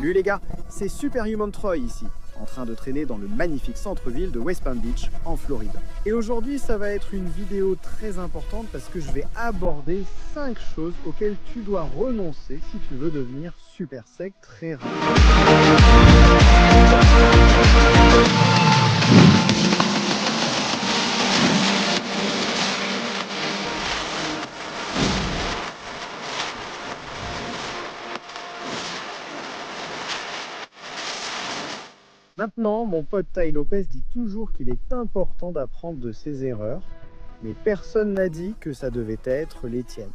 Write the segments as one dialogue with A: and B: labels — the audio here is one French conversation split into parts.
A: Salut les gars, c'est Superhuman Troy ici, en train de traîner dans le magnifique centre-ville de West Palm Beach en Floride. Et aujourd'hui, ça va être une vidéo très importante parce que je vais aborder 5 choses auxquelles tu dois renoncer si tu veux devenir super sec très rapidement. Maintenant, mon pote Tai Lopez dit toujours qu'il est important d'apprendre de ses erreurs, mais personne n'a dit que ça devait être les tiennes.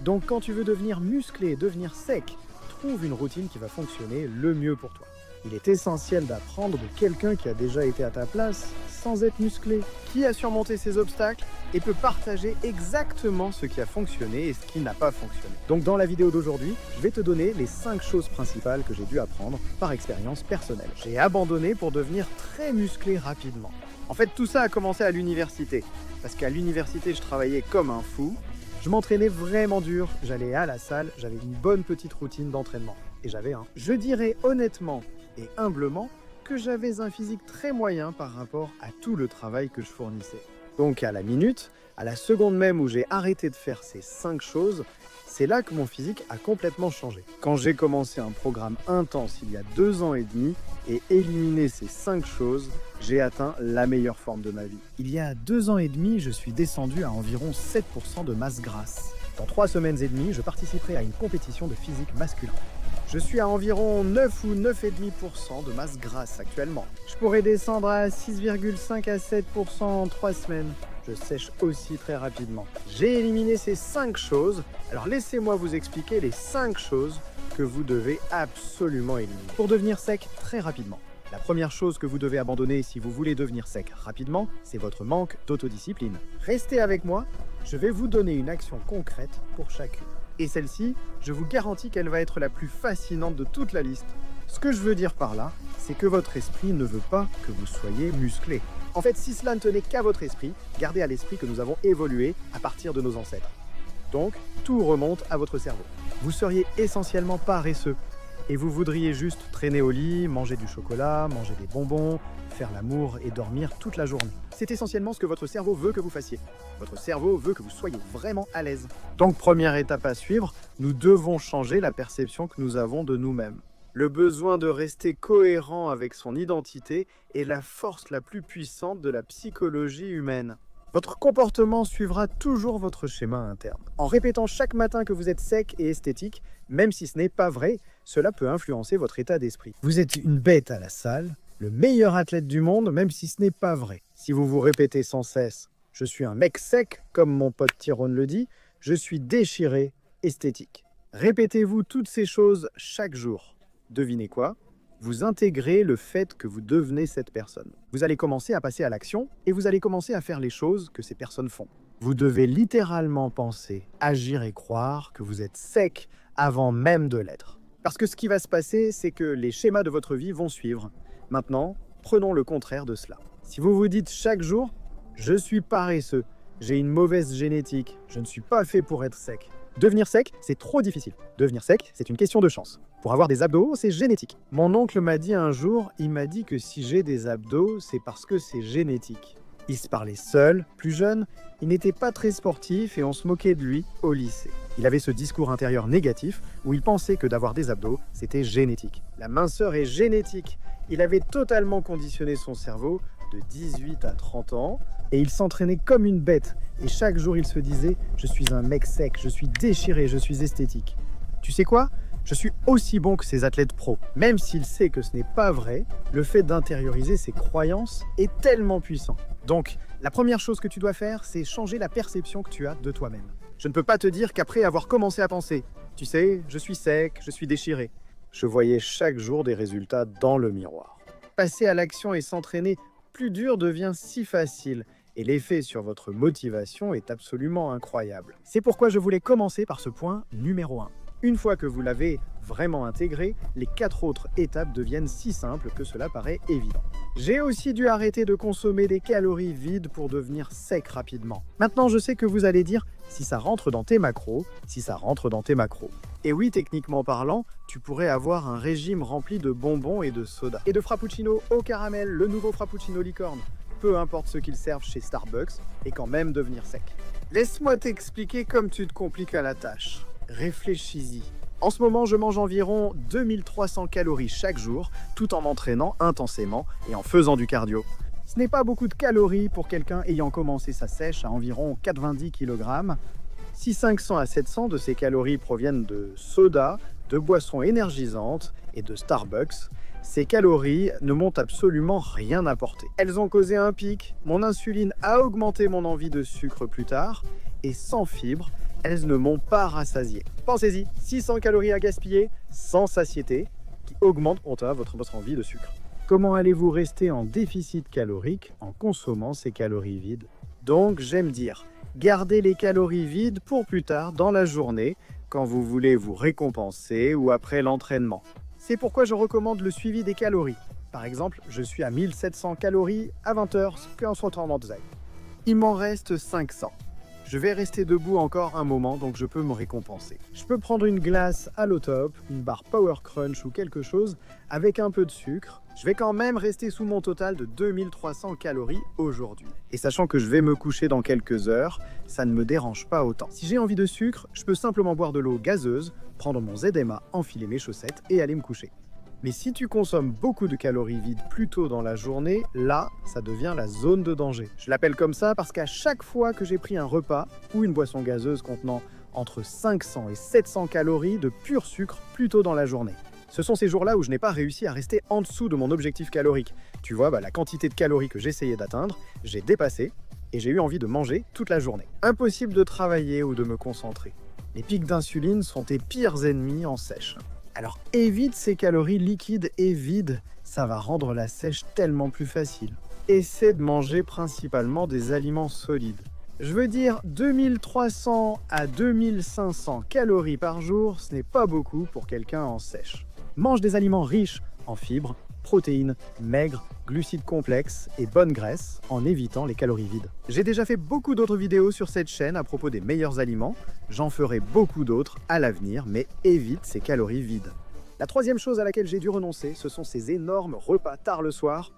A: Donc quand tu veux devenir musclé, devenir sec, trouve une routine qui va fonctionner le mieux pour toi. Il est essentiel d'apprendre de quelqu'un qui a déjà été à ta place sans être musclé, qui a surmonté ses obstacles et peut partager exactement ce qui a fonctionné et ce qui n'a pas fonctionné. Donc dans la vidéo d'aujourd'hui, je vais te donner les 5 choses principales que j'ai dû apprendre par expérience personnelle. J'ai abandonné pour devenir très musclé rapidement. En fait, tout ça a commencé à l'université, parce qu'à l'université, je travaillais comme un fou. Je m'entraînais vraiment dur, j'allais à la salle, j'avais une bonne petite routine d'entraînement. Et je dirais honnêtement et humblement que j'avais un physique très moyen par rapport à tout le travail que je fournissais. Donc à la minute, à la seconde même où j'ai arrêté de faire ces 5 choses, c'est là que mon physique a complètement changé. Quand j'ai commencé un programme intense il y a 2 ans et demi et éliminé ces 5 choses, j'ai atteint la meilleure forme de ma vie. Il y a 2 ans et demi, je suis descendu à environ 7% de masse grasse. Dans 3 semaines et demie, je participerai à une compétition de physique masculin. Je suis à environ 9 ou 9,5% de masse grasse actuellement. Je pourrais descendre à 6,5 à 7% en 3 semaines. Je sèche aussi très rapidement. J'ai éliminé ces 5 choses, alors laissez-moi vous expliquer les 5 choses que vous devez absolument éliminer pour devenir sec très rapidement. La première chose que vous devez abandonner si vous voulez devenir sec rapidement, c'est votre manque d'autodiscipline. Restez avec moi, je vais vous donner une action concrète pour chacune. Et celle-ci, je vous garantis qu'elle va être la plus fascinante de toute la liste. Ce que je veux dire par là, c'est que votre esprit ne veut pas que vous soyez musclé. En fait, si cela ne tenait qu'à votre esprit, gardez à l'esprit que nous avons évolué à partir de nos ancêtres. Donc, tout remonte à votre cerveau. Vous seriez essentiellement paresseux et vous voudriez juste traîner au lit, manger du chocolat, manger des bonbons, faire l'amour et dormir toute la journée. C'est essentiellement ce que votre cerveau veut que vous fassiez. Votre cerveau veut que vous soyez vraiment à l'aise. Donc, première étape à suivre, nous devons changer la perception que nous avons de nous-mêmes. Le besoin de rester cohérent avec son identité est la force la plus puissante de la psychologie humaine. Votre comportement suivra toujours votre schéma interne. En répétant chaque matin que vous êtes sec et esthétique, même si ce n'est pas vrai, cela peut influencer votre état d'esprit. Vous êtes une bête à la salle, le meilleur athlète du monde, même si ce n'est pas vrai. Si vous vous répétez sans cesse « je suis un mec sec », comme mon pote Tyrone le dit, « je suis déchiré, esthétique ». Répétez-vous toutes ces choses chaque jour. Devinez quoi ? Vous intégrez le fait que vous devenez cette personne. Vous allez commencer à passer à l'action et vous allez commencer à faire les choses que ces personnes font. Vous devez littéralement penser, agir et croire que vous êtes sec avant même de l'être. Parce que ce qui va se passer, c'est que les schémas de votre vie vont suivre. Maintenant, prenons le contraire de cela. Si vous vous dites chaque jour « je suis paresseux, j'ai une mauvaise génétique, je ne suis pas fait pour être sec », devenir sec, c'est trop difficile. Devenir sec, c'est une question de chance. Pour avoir des abdos, c'est génétique. Mon oncle m'a dit un jour, il m'a dit que si j'ai des abdos, c'est parce que c'est génétique. Il se parlait seul, plus jeune, il n'était pas très sportif et on se moquait de lui au lycée. Il avait ce discours intérieur négatif où il pensait que d'avoir des abdos, c'était génétique. La minceur est génétique. Il avait totalement conditionné son cerveau de 18 à 30 ans et il s'entraînait comme une bête. Et chaque jour, il se disait « je suis un mec sec, je suis déchiré, je suis esthétique ». Tu sais quoi ? Je suis aussi bon que ces athlètes pros. Même s'il sait que ce n'est pas vrai, le fait d'intérioriser ses croyances est tellement puissant. Donc, la première chose que tu dois faire, c'est changer la perception que tu as de toi-même. Je ne peux pas te dire qu'après avoir commencé à penser « tu sais, je suis sec, je suis déchiré », je voyais chaque jour des résultats dans le miroir. Passer à l'action et s'entraîner plus dur devient si facile. Et l'effet sur votre motivation est absolument incroyable. C'est pourquoi je voulais commencer par ce point numéro 1. Une fois que vous l'avez vraiment intégré, les 4 autres étapes deviennent si simples que cela paraît évident. J'ai aussi dû arrêter de consommer des calories vides pour devenir sec rapidement. Maintenant, je sais que vous allez dire si ça rentre dans tes macros, si ça rentre dans tes macros. Et oui, techniquement parlant, tu pourrais avoir un régime rempli de bonbons et de soda. Et de frappuccino au caramel, le nouveau frappuccino licorne. Peu importe ce qu'ils servent chez Starbucks, et quand même devenir sec. Laisse-moi t'expliquer comme tu te compliques à la tâche. Réfléchis-y. En ce moment, je mange environ 2300 calories chaque jour, tout en m'entraînant intensément et en faisant du cardio. Ce n'est pas beaucoup de calories pour quelqu'un ayant commencé sa sèche à environ 90 kg. Si 500 à 700 de ces calories proviennent de soda, de boissons énergisantes et de Starbucks, ces calories ne m'ont absolument rien apporté. Elles ont causé un pic, mon insuline a augmenté mon envie de sucre plus tard, et sans fibres, elles ne m'ont pas rassasié. Pensez-y, 600 calories à gaspiller, sans satiété, qui augmente votre envie de sucre. Comment allez-vous rester en déficit calorique en consommant ces calories vides? Donc j'aime dire, gardez les calories vides pour plus tard dans la journée, quand vous voulez vous récompenser ou après l'entraînement. C'est pourquoi je recommande le suivi des calories. Par exemple, je suis à 1700 calories à 20h, qu'en soit en Montaigne. Il m'en reste 500. Je vais rester debout encore un moment, donc je peux me récompenser. Je peux prendre une glace à l'eau top, une barre Power Crunch ou quelque chose avec un peu de sucre. Je vais quand même rester sous mon total de 2300 calories aujourd'hui. Et sachant que je vais me coucher dans quelques heures, ça ne me dérange pas autant. Si j'ai envie de sucre, je peux simplement boire de l'eau gazeuse, prendre mon ZMA, enfiler mes chaussettes et aller me coucher. Mais si tu consommes beaucoup de calories vides plus tôt dans la journée, là, ça devient la zone de danger. Je l'appelle comme ça parce qu'à chaque fois que j'ai pris un repas ou une boisson gazeuse contenant entre 500 et 700 calories de pur sucre plus tôt dans la journée. Ce sont ces jours-là où je n'ai pas réussi à rester en dessous de mon objectif calorique. Tu vois, la quantité de calories que j'essayais d'atteindre, j'ai dépassé et j'ai eu envie de manger toute la journée. Impossible de travailler ou de me concentrer. Les pics d'insuline sont tes pires ennemis en sèche. Alors évite ces calories liquides et vides, ça va rendre la sèche tellement plus facile. Essaie de manger principalement des aliments solides. Je veux dire 2300 à 2500 calories par jour, ce n'est pas beaucoup pour quelqu'un en sèche. Mange des aliments riches en fibres, protéines, maigres, glucides complexes et bonnes graisses en évitant les calories vides. J'ai déjà fait beaucoup d'autres vidéos sur cette chaîne à propos des meilleurs aliments. J'en ferai beaucoup d'autres à l'avenir, mais évite ces calories vides. La troisième chose à laquelle j'ai dû renoncer, ce sont ces énormes repas tard le soir.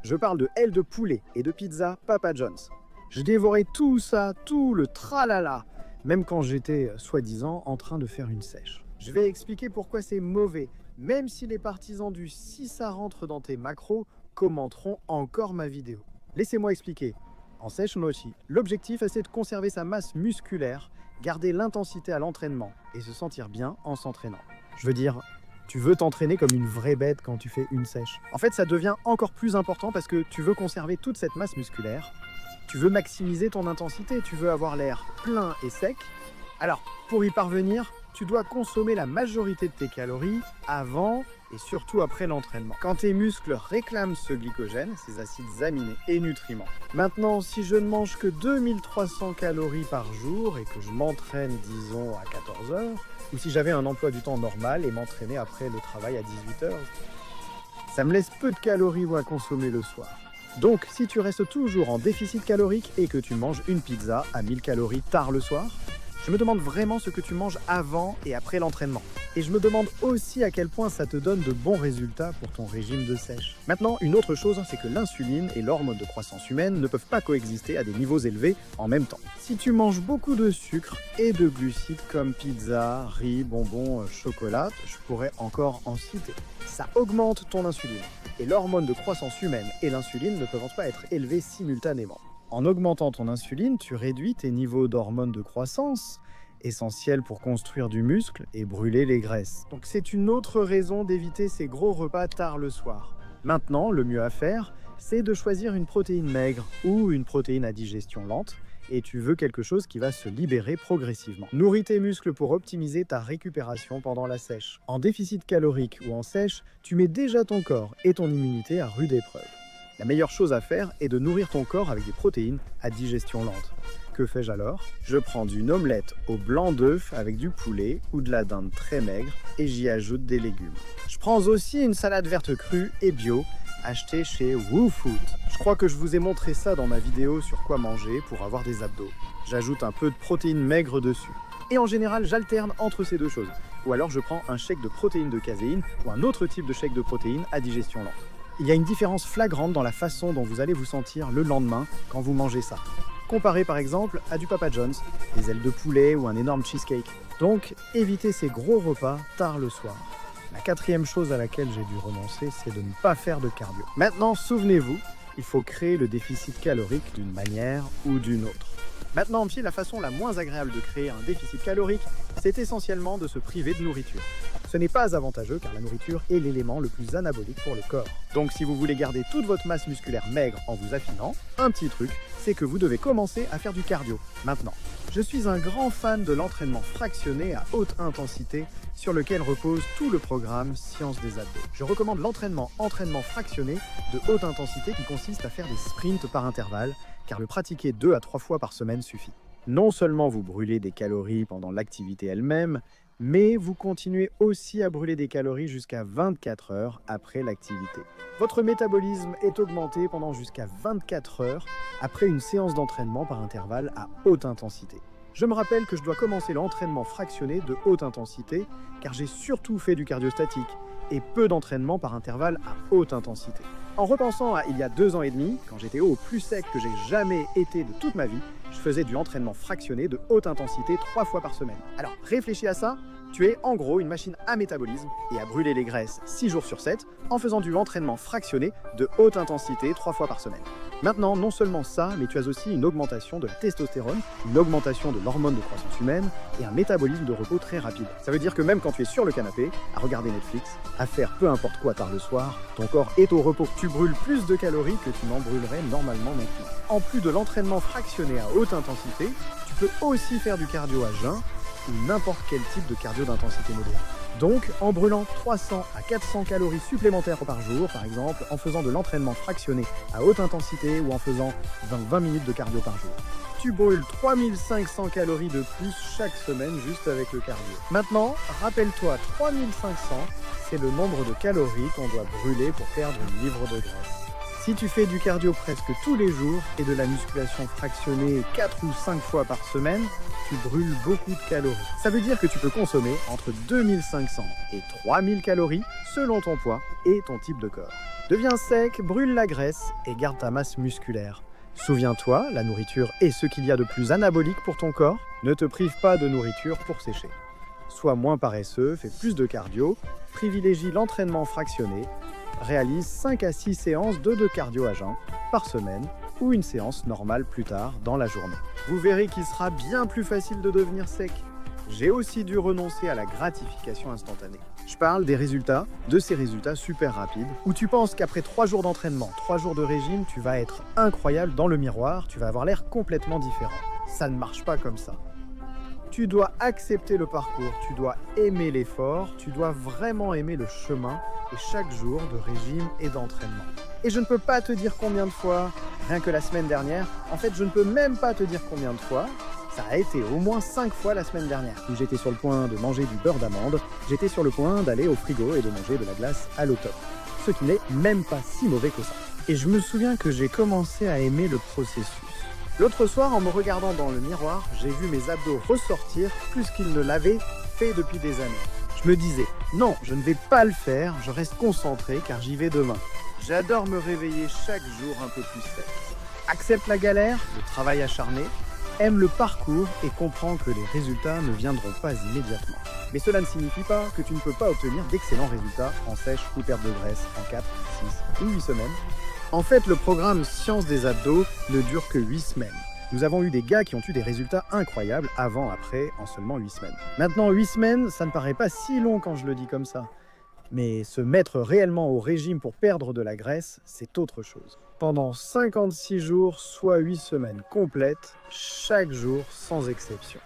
A: Je parle de ailes de poulet et de pizza Papa John's. Je dévorais tout ça, tout le tralala, même quand j'étais soi-disant en train de faire une sèche. Je vais expliquer pourquoi c'est mauvais, même si les partisans du si ça rentre dans tes macros commenteront encore ma vidéo. Laissez-moi expliquer. En sèche mochi, l'objectif c'est de conserver sa masse musculaire, garder l'intensité à l'entraînement et se sentir bien en s'entraînant. Je veux dire, tu veux t'entraîner comme une vraie bête quand tu fais une sèche. En fait, ça devient encore plus important parce que tu veux conserver toute cette masse musculaire, tu veux maximiser ton intensité, tu veux avoir l'air plein et sec. Alors, pour y parvenir, tu dois consommer la majorité de tes calories avant et surtout après l'entraînement. Quand tes muscles réclament ce glycogène, ces acides aminés et nutriments. Maintenant, si je ne mange que 2300 calories par jour et que je m'entraîne, disons, à 14 heures, ou si j'avais un emploi du temps normal et m'entraîner après le travail à 18 heures, ça me laisse peu de calories à consommer le soir. Donc, si tu restes toujours en déficit calorique et que tu manges une pizza à 1000 calories tard le soir, je me demande vraiment ce que tu manges avant et après l'entraînement. Et je me demande aussi à quel point ça te donne de bons résultats pour ton régime de sèche. Maintenant, une autre chose, c'est que l'insuline et l'hormone de croissance humaine ne peuvent pas coexister à des niveaux élevés en même temps. Si tu manges beaucoup de sucre et de glucides comme pizza, riz, bonbons, chocolat, je pourrais encore en citer. Ça augmente ton insuline. Et l'hormone de croissance humaine et l'insuline ne peuvent pas être élevées simultanément. En augmentant ton insuline, tu réduis tes niveaux d'hormones de croissance, essentiels pour construire du muscle et brûler les graisses. Donc c'est une autre raison d'éviter ces gros repas tard le soir. Maintenant, le mieux à faire, c'est de choisir une protéine maigre ou une protéine à digestion lente, et tu veux quelque chose qui va se libérer progressivement. Nourris tes muscles pour optimiser ta récupération pendant la sèche. En déficit calorique ou en sèche, tu mets déjà ton corps et ton immunité à rude épreuve. La meilleure chose à faire est de nourrir ton corps avec des protéines à digestion lente. Que fais-je alors? Je prends une omelette au blanc d'œuf avec du poulet ou de la dinde très maigre et j'y ajoute des légumes. Je prends aussi une salade verte crue et bio achetée chez WooFood. Je crois que je vous ai montré ça dans ma vidéo sur quoi manger pour avoir des abdos. J'ajoute un peu de protéines maigres dessus. Et en général, j'alterne entre ces deux choses. Ou alors je prends un shake de protéines de caséine ou un autre type de shake de protéines à digestion lente. Il y a une différence flagrante dans la façon dont vous allez vous sentir le lendemain quand vous mangez ça. Comparé par exemple à du Papa John's, des ailes de poulet ou un énorme cheesecake. Donc, évitez ces gros repas tard le soir. La quatrième chose à laquelle j'ai dû renoncer, c'est de ne pas faire de cardio. Maintenant, souvenez-vous, il faut créer le déficit calorique d'une manière ou d'une autre. Maintenant, la façon la moins agréable de créer un déficit calorique, c'est essentiellement de se priver de nourriture. Ce n'est pas avantageux car la nourriture est l'élément le plus anabolique pour le corps. Donc si vous voulez garder toute votre masse musculaire maigre en vous affinant, un petit truc, c'est que vous devez commencer à faire du cardio, maintenant. Je suis un grand fan de l'entraînement fractionné à haute intensité sur lequel repose tout le programme Science des Abdos. Je recommande l'entraînement fractionné de haute intensité qui consiste à faire des sprints par intervalle, car le pratiquer 2 à 3 fois par semaine suffit. Non seulement vous brûlez des calories pendant l'activité elle-même, mais vous continuez aussi à brûler des calories jusqu'à 24 heures après l'activité. Votre métabolisme est augmenté pendant jusqu'à 24 heures après une séance d'entraînement par intervalle à haute intensité. Je me rappelle que je dois commencer l'entraînement fractionné de haute intensité car j'ai surtout fait du cardio statique et peu d'entraînement par intervalle à haute intensité. En repensant à il y a 2 ans et demi, quand j'étais au plus sec que j'ai jamais été de toute ma vie, je faisais du entraînement fractionné de haute intensité 3 fois par semaine. Alors réfléchis à ça, tu es en gros une machine à métabolisme et à brûler les graisses 6 jours sur 7 en faisant du entraînement fractionné de haute intensité 3 fois par semaine. Maintenant, non seulement ça, mais tu as aussi une augmentation de la testostérone, une augmentation de l'hormone de croissance humaine et un métabolisme de repos très rapide. Ça veut dire que même quand tu es sur le canapé, à regarder Netflix, à faire peu importe quoi tard le soir, ton corps est au repos. Tu brûles plus de calories que tu n'en brûlerais normalement non plus. En plus de l'entraînement fractionné à haute intensité, tu peux aussi faire du cardio à jeun ou n'importe quel type de cardio d'intensité modérée. Donc, en brûlant 300 à 400 calories supplémentaires par jour, par exemple, en faisant de l'entraînement fractionné à haute intensité ou en faisant 20 minutes de cardio par jour. Tu brûles 3500 calories de plus chaque semaine juste avec le cardio. Maintenant, rappelle-toi, 3500, c'est le nombre de calories qu'on doit brûler pour perdre une livre de graisse. Si tu fais du cardio presque tous les jours et de la musculation fractionnée 4 ou 5 fois par semaine, tu brûles beaucoup de calories. Ça veut dire que tu peux consommer entre 2500 et 3000 calories selon ton poids et ton type de corps. Deviens sec, brûle la graisse et garde ta masse musculaire. Souviens-toi, la nourriture est ce qu'il y a de plus anabolique pour ton corps. Ne te prive pas de nourriture pour sécher. Sois moins paresseux, fais plus de cardio, privilégie l'entraînement fractionné, réalise 5 à 6 séances de cardio à jeun par semaine ou une séance normale plus tard dans la journée. Vous verrez qu'il sera bien plus facile de devenir sec. J'ai aussi dû renoncer à la gratification instantanée. Je parle des résultats, de ces résultats super rapides, où tu penses qu'après 3 jours d'entraînement, 3 jours de régime, tu vas être incroyable dans le miroir, tu vas avoir l'air complètement différent. Ça ne marche pas comme ça. Tu dois accepter le parcours, tu dois aimer l'effort, tu dois vraiment aimer le chemin et chaque jour de régime et d'entraînement. Et je ne peux pas te dire combien de fois, rien que la semaine dernière, en fait je ne peux même pas te dire combien de fois, ça a été au moins 5 fois la semaine dernière, où j'étais sur le point de manger du beurre d'amande, j'étais sur le point d'aller au frigo et de manger de la glace à l'eau top. Ce qui n'est même pas si mauvais que ça. Et je me souviens que j'ai commencé à aimer le processus. L'autre soir, en me regardant dans le miroir, j'ai vu mes abdos ressortir plus qu'ils ne l'avaient fait depuis des années. Je me disais, non, je ne vais pas le faire, je reste concentré car j'y vais demain. J'adore me réveiller chaque jour un peu plus sec. Accepte la galère, le travail acharné, aime le parcours et comprends que les résultats ne viendront pas immédiatement. Mais cela ne signifie pas que tu ne peux pas obtenir d'excellents résultats en sèche ou perte de graisse en 4, 6 ou 8 semaines. En fait, le programme Science des Abdos ne dure que 8 semaines. Nous avons eu des gars qui ont eu des résultats incroyables avant, après, en seulement 8 semaines. Maintenant, 8 semaines, ça ne paraît pas si long quand je le dis comme ça. Mais se mettre réellement au régime pour perdre de la graisse, c'est autre chose. Pendant 56 jours, soit 8 semaines complètes, chaque jour sans exception.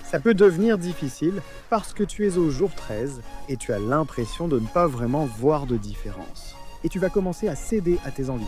A: Ça peut devenir difficile parce que tu es au jour 13 et tu as l'impression de ne pas vraiment voir de différence. et tu vas commencer à céder à tes envies.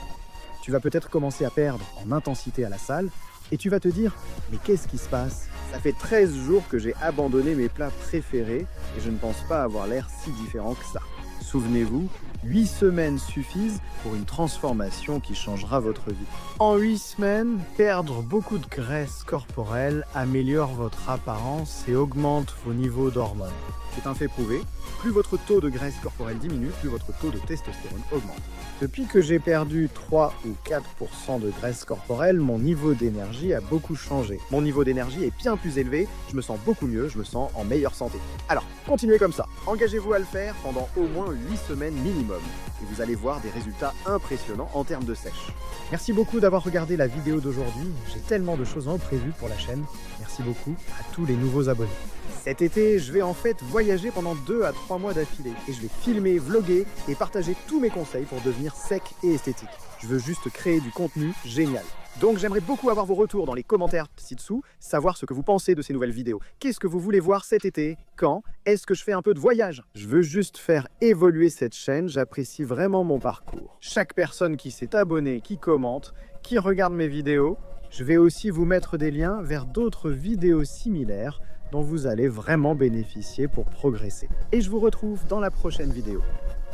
A: Tu vas peut-être commencer à perdre en intensité à la salle et tu vas te dire « Mais qu'est-ce qui se passe ? Ça fait 13 jours que j'ai abandonné mes plats préférés et je ne pense pas avoir l'air si différent que ça. » Souvenez-vous, 8 semaines suffisent pour une transformation qui changera votre vie. En 8 semaines, perdre beaucoup de graisse corporelle améliore votre apparence et augmente vos niveaux d'hormones. C'est un fait prouvé, plus votre taux de graisse corporelle diminue, plus votre taux de testostérone augmente. Depuis que j'ai perdu 3 ou 4% de graisse corporelle, mon niveau d'énergie a beaucoup changé. Mon niveau d'énergie est bien plus élevé, je me sens beaucoup mieux, je me sens en meilleure santé. Alors, continuez comme ça. Engagez-vous à le faire pendant au moins 8 semaines minimum. Et vous allez voir des résultats impressionnants en termes de sèche. Merci beaucoup d'avoir regardé la vidéo d'aujourd'hui. J'ai tellement de choses en prévu pour la chaîne. Merci beaucoup à tous les nouveaux abonnés. Cet été, je vais en fait voyager pendant 2 à 3 mois d'affilée et je vais filmer, vlogger et partager tous mes conseils pour devenir sec et esthétique. Je veux juste créer du contenu génial. Donc j'aimerais beaucoup avoir vos retours dans les commentaires ci-dessous, savoir ce que vous pensez de ces nouvelles vidéos. Qu'est-ce que vous voulez voir cet été? Quand? Est-ce que je fais un peu de voyage? Je veux juste faire évoluer cette chaîne, j'apprécie vraiment mon parcours. Chaque personne qui s'est abonnée, qui commente, qui regarde mes vidéos, je vais aussi vous mettre des liens vers d'autres vidéos similaires dont vous allez vraiment bénéficier pour progresser. Et je vous retrouve dans la prochaine vidéo.